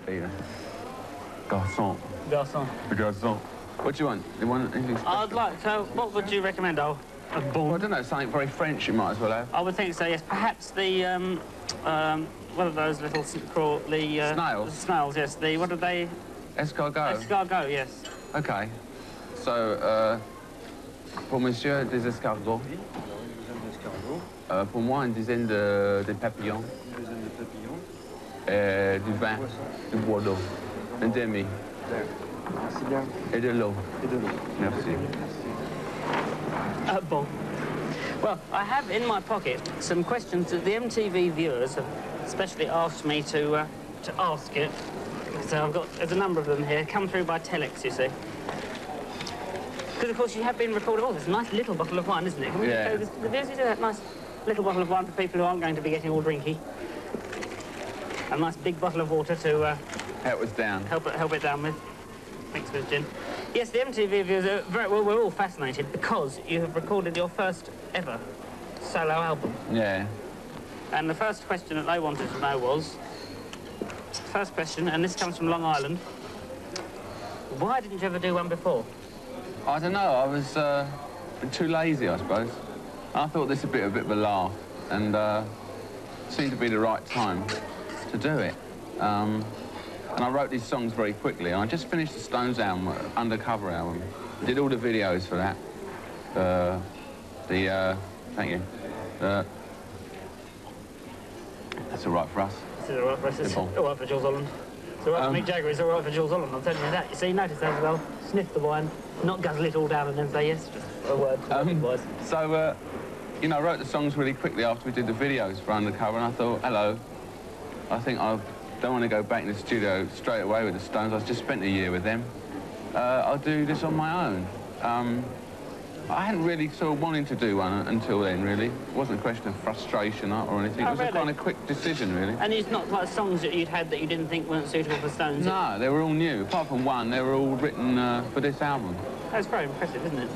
Yeah. Garçon. Garçon. Garçon. What do you want? You want anything special? I'd like to... What would you recommend? Well, I don't know, something very French you might as well have. I would think so, yes. Perhaps the, what are those little snails? Snails, yes. What are they? Escargot. Escargot, yes. OK. So, pour monsieur, des escargots. Pour moi, une dizaine de papillons. Une dizaine de papillons. Du vin, du bois d'eau. Un demi. Merci bien. Et de l'eau. Et de l'eau. Merci. Bon. Well, I have in my pocket some questions that the MTV viewers have especially asked me to ask it. So there's a number of them here, come through by telex, you see. Because, of course, you have been recording. Oh, there's a nice little bottle of wine, isn't it? Can we just show the viewers that nice little bottle of wine for people who aren't going to be getting all drinky? A nice big bottle of water to... help us down. Help it down with. Thanks, Ms. Gin. Yes, the MTV viewers are we're all fascinated because you have recorded your first ever solo album. Yeah. And the first question that they wanted to know was... First question, and this comes from Long Island. Why didn't you ever do one before? I don't know, I was too lazy, I suppose. I thought this would be a bit of a laugh, and seemed to be the right time to do it. And I wrote these songs very quickly. I just finished the Stones album, Undercover album. Did all the videos for that. Thank you. That's all right for us. This is all right for us. It's all right for Jules Holland. It's all right for Mick Jagger. It's all right for Jules Holland. I'm telling you that. You see, notice that as well. Sniff the wine, not guzzle it all down and then say yes. Just a word. So, you know, I wrote the songs really quickly after we did the videos for Undercover, and I thought, hello, I think I don't want to go back in the studio straight away with the Stones. I've just spent a year with them. I'll do this on my own. I hadn't really sort of wanted to do one until then, really. It wasn't a question of frustration or anything. It was a kind of quick decision, really. And it's not like songs that you'd had that you didn't think weren't suitable for Stones? No, they were all new. Apart from one, they were all written for this album. That's very impressive, isn't it?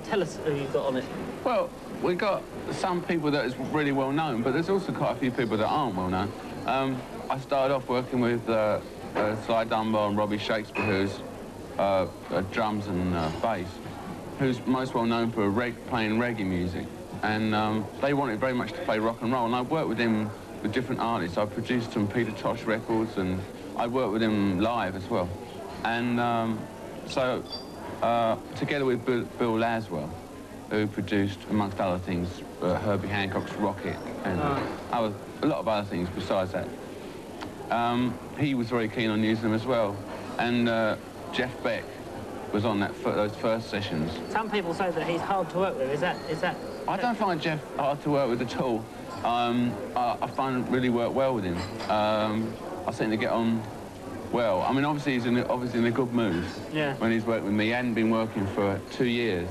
Tell us who you've got on it. Well, we've got some people that is really well known, but there's also quite a few people that aren't well known. I started off working with Sly Dunbar and Robbie Shakespeare, who's drums and bass, who's most well known for playing reggae music. And they wanted very much to play rock and roll, and I worked with him with different artists. I produced some Peter Tosh records, and I worked with him live as well. And so, together with Bill Laswell, who produced, amongst other things, Herbie Hancock's Rocket, and a lot of other things besides that. He was very keen on using them as well. And Jeff Beck was on those first sessions. Some people say that he's hard to work with. Is that? I don't find Jeff hard to work with at all. I find really work well with him. I seem to get on well. I mean, obviously he's in a good mood. Yeah. When he's working with me, he hadn't been working for 2 years,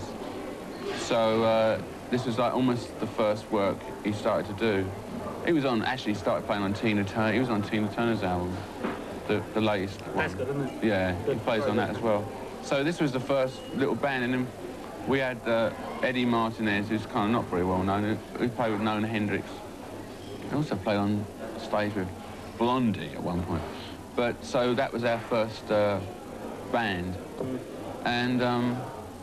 so this was like almost the first work he started to do. He started playing on Tina Turner. He was on Tina Turner's album, the latest one. That's good, isn't it? Yeah, good. He plays on that as well. So this was the first little band, and then we had Eddie Martinez, who's kind of not very well known, who played with Nona Hendrix. He also played on stage with Blondie at one point. But so that was our first band, and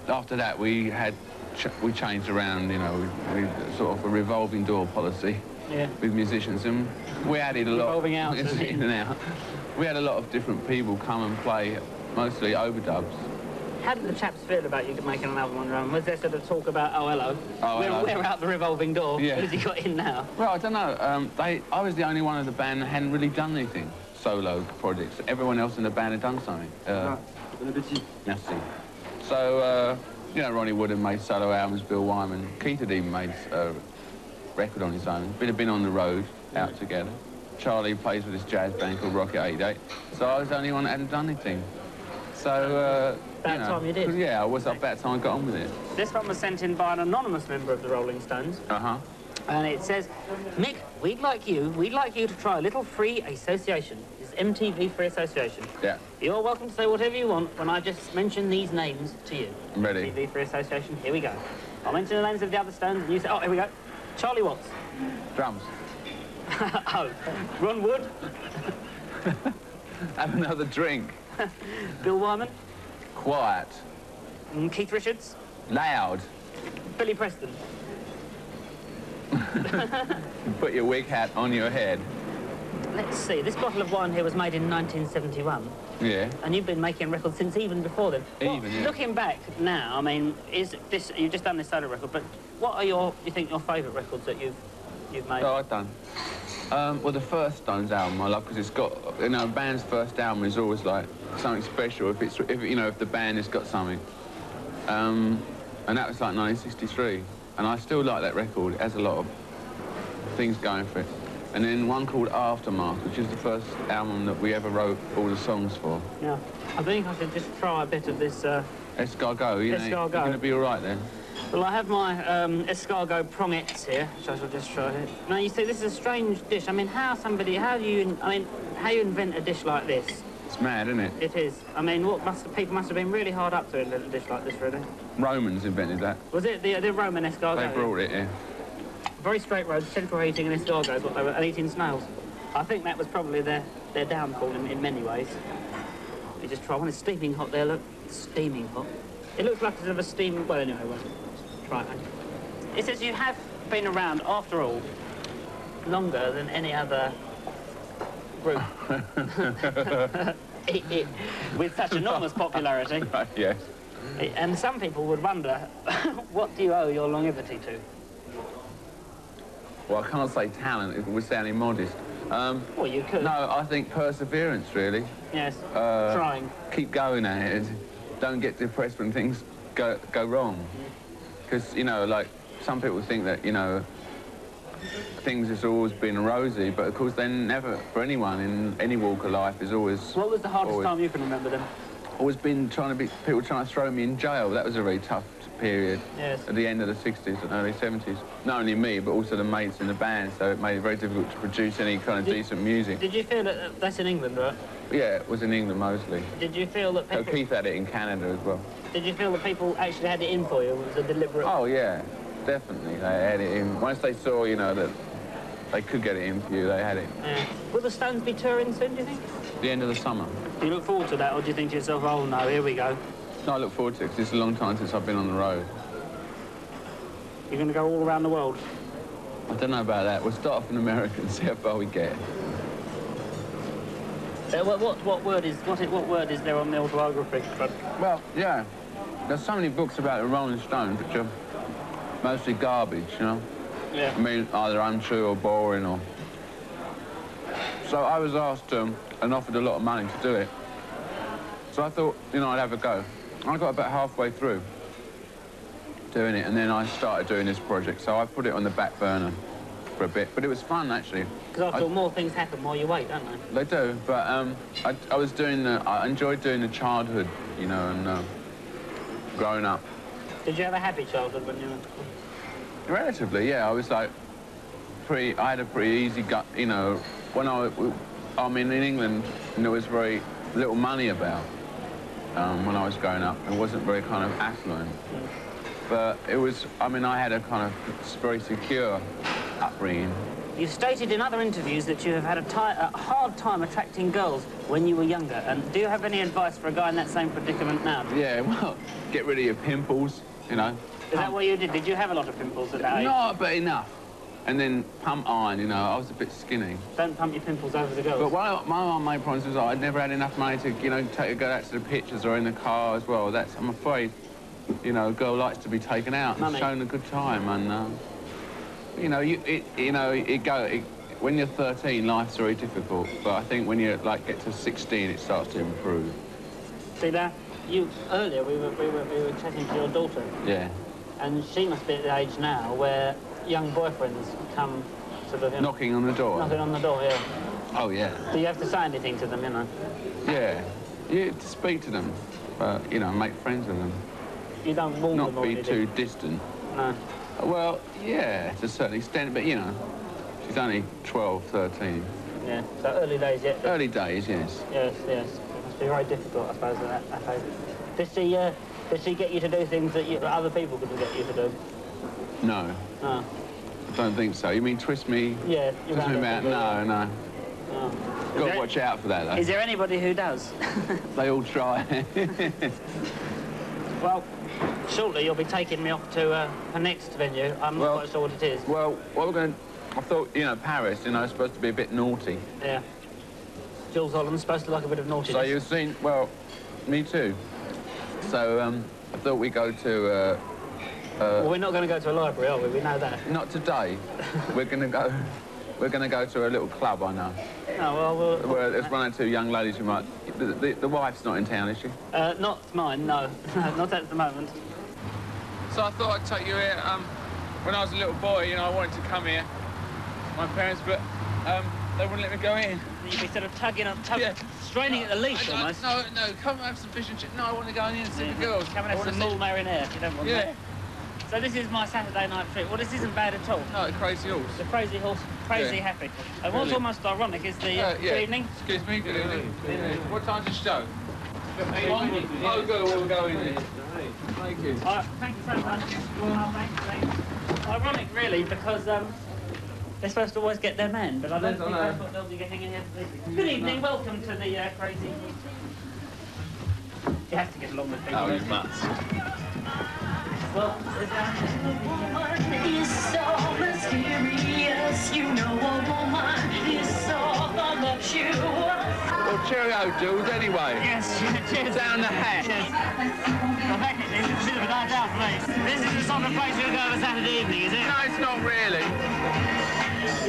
after that we changed around. You know, we sort of a revolving door policy. Yeah. With musicians, and we added a lot. Revolving out. In and out. We had a lot of different people come and play, mostly overdubs. How did the chaps feel about you making an album on your own? Was there sort of talk about, oh, hello, we're out the revolving door? Yeah. What has he got in now? Well, I don't know. I was the only one of the band that hadn't really done anything, solo projects. Everyone else in the band had done something. Bon appétit. Merci. So, you know, Ronnie Wood had made solo albums, Bill Wyman. Keith had even made a record on his own. We'd have been on the road, out together. Charlie plays with this jazz band called Rocket 88. So I was the only one that hadn't done anything. So, about time you did. Yeah, I was up that time I got on with it. This one was sent in by an anonymous member of the Rolling Stones. Uh-huh. And it says, Mick, we'd like you to try a little free association. It's MTV Free Association. Yeah. You're welcome to say whatever you want when I just mention these names to you. I'm ready. MTV Free Association, here we go. I'll mention the names of the other Stones and you say, oh, here we go. Charlie Watts. Drums. Oh, Ron Wood. Have another drink. Bill Wyman? Quiet. Keith Richards? Loud. Billy Preston? Put your wig hat on your head. Let's see, this bottle of wine here was made in 1971. Yeah. And you've been making records since even before then. Even, yeah. Looking back now, I mean, is this, you've just done this solo record, but what are your, you think, your favourite records that you've made? Oh, I've done. Well, the first Stones album I love because it's got, you know, a band's first album is always like something special if you know, if the band has got something. And that was like 1963, and I still like that record. It has a lot of things going for it. And then one called Aftermath, which is the first album that we ever wrote all the songs for. Yeah. I think I should just try a bit of this... Escargot, you know, you're going to be all right then. Well, I have my escargot prongettes here, which I shall just try here. Now, you see, this is a strange dish. I mean, how do you invent a dish like this? It's mad, isn't it? It is. I mean, people must have been really hard up to invent a dish like this, really. Romans invented that. Was it the Roman escargot? They brought it, yeah. Very straight roads, central heating and escargots, what they were, and eating snails. I think that was probably their downfall in many ways. You just try one. It's steaming hot there, look. It's steaming hot. It looks like it's of a steam... Well, anyway, well, try it. It says you have been around, after all, longer than any other group. With such enormous popularity. Right, yes. And some people would wonder, what do you owe your longevity to? Well, I can't say talent if we're sounding modest. Well, you could. No, I think perseverance, really. Yes, trying. Keep going at it. Don't get depressed when things go wrong. Because, you know, like, some people think that, you know, things has always been rosy, but of course they never, for anyone in any walk of life, is always... What was the hardest time you can remember then? Always been people trying to throw me in jail. That was a very tough period. Yes. At the end of the 60s and early 70s. Not only me, but also the mates in the band, so it made it very difficult to produce any kind of decent music. Did you feel that that's in England, right? Yeah, it was in England mostly. Did you feel that people... Keith had it in Canada as well. Did you feel that people actually had it in for you? Was it deliberate? Oh, yeah, definitely. They had it in. Once they saw, you know, that they could get it in for you, they had it. Yeah. Will the Stones be touring soon, do you think? The end of the summer. Do you look forward to that, or do you think to yourself, oh, no, here we go? No, I look forward to it, because it's a long time since I've been on the road. You're going to go all around the world? I don't know about that. We'll start off in America and see how far we get. What word is there on the autobiography? Well, yeah. There's so many books about the Rolling Stones which are mostly garbage, you know? Yeah. I mean, either untrue or boring or... So I was asked and offered a lot of money to do it. So I thought, you know, I'd have a go. I got about halfway through doing it, and then I started doing this project, so I put it on the back burner for a bit. But it was fun, actually. Because after all, more things happen while you wait, don't they? They do, but I enjoyed doing the childhood, you know, and growing up. Did you have a happy childhood when you were... Relatively, yeah. I was like, I had a pretty easy gut, you know, when I mean, in England, there was very little money about when I was growing up. It wasn't very kind of affluent. But it was, I mean, I had a kind of very secure upbringing. You've stated in other interviews that you have had a hard time attracting girls when you were younger. And do you have any advice for a guy in that same predicament now? Yeah, well, get rid of your pimples, you know. Is that what you did? Did you have a lot of pimples at that age? No, but enough. And then pump iron, you know, I was a bit skinny. Don't pump your pimples over the girls. But my main problem was I'd never had enough money to, you know, take a girl out to the pictures or in the car as well. That's, I'm afraid, you know, a girl likes to be taken out and shown a good time. And, you know, when you're 13, life's very difficult. But I think when you, like, get to 16, it starts to improve. See, now, earlier we were chatting to your daughter. Yeah. And she must be at the age now where young boyfriends come sort of... Knocking on the door? Knocking on the door, yeah. Oh, yeah. Do you have to say anything to them, you know? Yeah. You have to speak to them, but, you know, make friends with them. You don't warn them or not be too distant. No. Well, yeah, to a certain extent, but, you know, she's only 12, 13. Yeah, so early days yet? Early days, yes. Yes, yes. It must be very difficult, I suppose, at that age. Does she get you to do things that other people couldn't get you to do? No. No. I don't think so. You mean twist me? Yeah. Twist me about? No, no. No. Got to watch out for that, though. Is there anybody who does? They all try. Well, shortly you'll be taking me off to the next venue. I'm not quite sure what it is. Well, what we're going to... I thought, you know, Paris, you know, is supposed to be a bit naughty. Yeah. Jules Holland's supposed to like a bit of naughtiness. So you've seen... Well, me too. So, I thought we'd go to... well, we're not going to go to a library, are we? We know that. Not today. We're going to go... We're going to go to a little club, I know. Oh, well, Where there's one or two young ladies who might... The wife's not in town, is she? Not mine, no. Not at the moment. So I thought I'd take you here. When I was a little boy, you know, I wanted to come here. My parents, but they wouldn't let me go in. You'd be sort of tugging, straining at the leash almost. No, come and have some fish and chips. No, I want to go in and see the girls. Come and have some mull marinara if you don't want that. Yeah. So this is my Saturday night trip. Well, this isn't bad at all. No, Crazy Horse. The Crazy Horse, crazy happy. And what's almost ironic is the good evening. Excuse me, good evening. What time's the show? Oh, good, we'll go in there. Thank you. Thank you so much. Thanks. Ironic, really, because they're supposed to always get their man, but I don't think that's what they'll be getting in here this evening. Good evening, welcome to the Crazy Horse. You have to get along with people. Oh, you must. Well, is so mysterious, you know a woman is so loves you. Well, cheerio, Jules, anyway. yes, cheers. Down the hatch. Cheers. Well, thank you. This is a bit of a night out for me. This is the sort of place you'll go on a Saturday evening, is it? No, it's not really.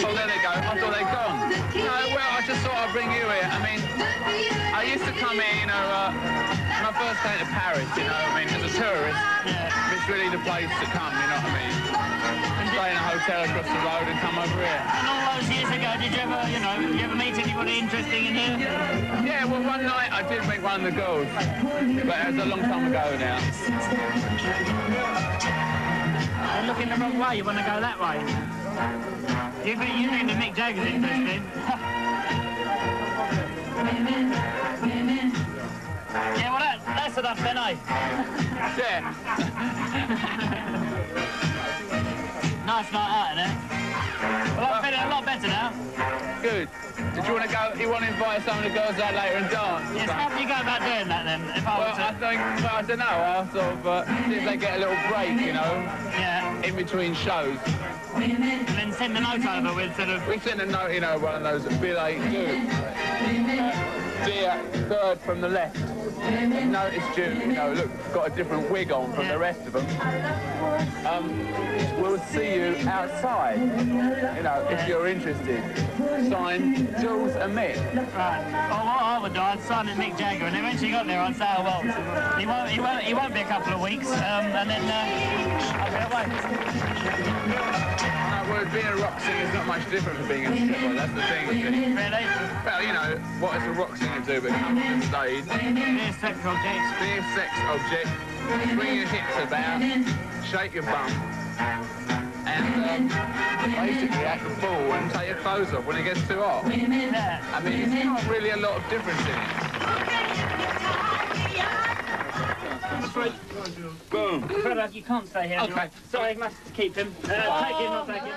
Oh, there they go. I thought they'd gone. No, well, I just thought I'd bring you here. I mean, I used to come here, you know, when I first came to Paris, you know, I mean, as a tourist, it's really the place to come, you know what I mean? Stay in a hotel across the road and come over here. And all those years ago, did you ever, did you ever meet anybody interesting in here? Yeah, well, one night I did meet one of the girls, but it was a long time ago now. They're looking the wrong way. You want to go that way? You think that Mick Jagger's interesting? Yeah, well, that's enough then, eh? Yeah. Nice night out, isn't it? Well, I'm feeling a lot better now. Good. Did you want to go? You want to invite some of the girls out later and dance? Yes, how do you go about doing that then? If I Well, were to... I think, well, I don't know. I'll sort of see if they get a little break, you know, Yeah. in between shows. And then send a note over with sort of... We sent a note, you know, one of those Bill dear third from the left. Notice you, you know, look, got a different wig on from the rest of them. We'll see you outside, you know, if you're interested. Signed, Jules and Mick. Right. Well, what I would do, I'd sign in Mick Jagger, and then once you got there, I'd say, oh, well, he won't be a couple of weeks, and then I'll get away. Well, being a rock singer is not much different from being a stripper, that's the thing. Really? Well, you know, what does a rock singer do but come on the stage? Be a sex object. Be a sex object, swing your hips about, shake your bum, and basically act the fool and take your clothes off when it gets too hot. Yeah. I mean, there's not really a lot of difference in it. Boom. Fred, you can't stay here. Okay. Sorry, I must keep him. Take him, not take him.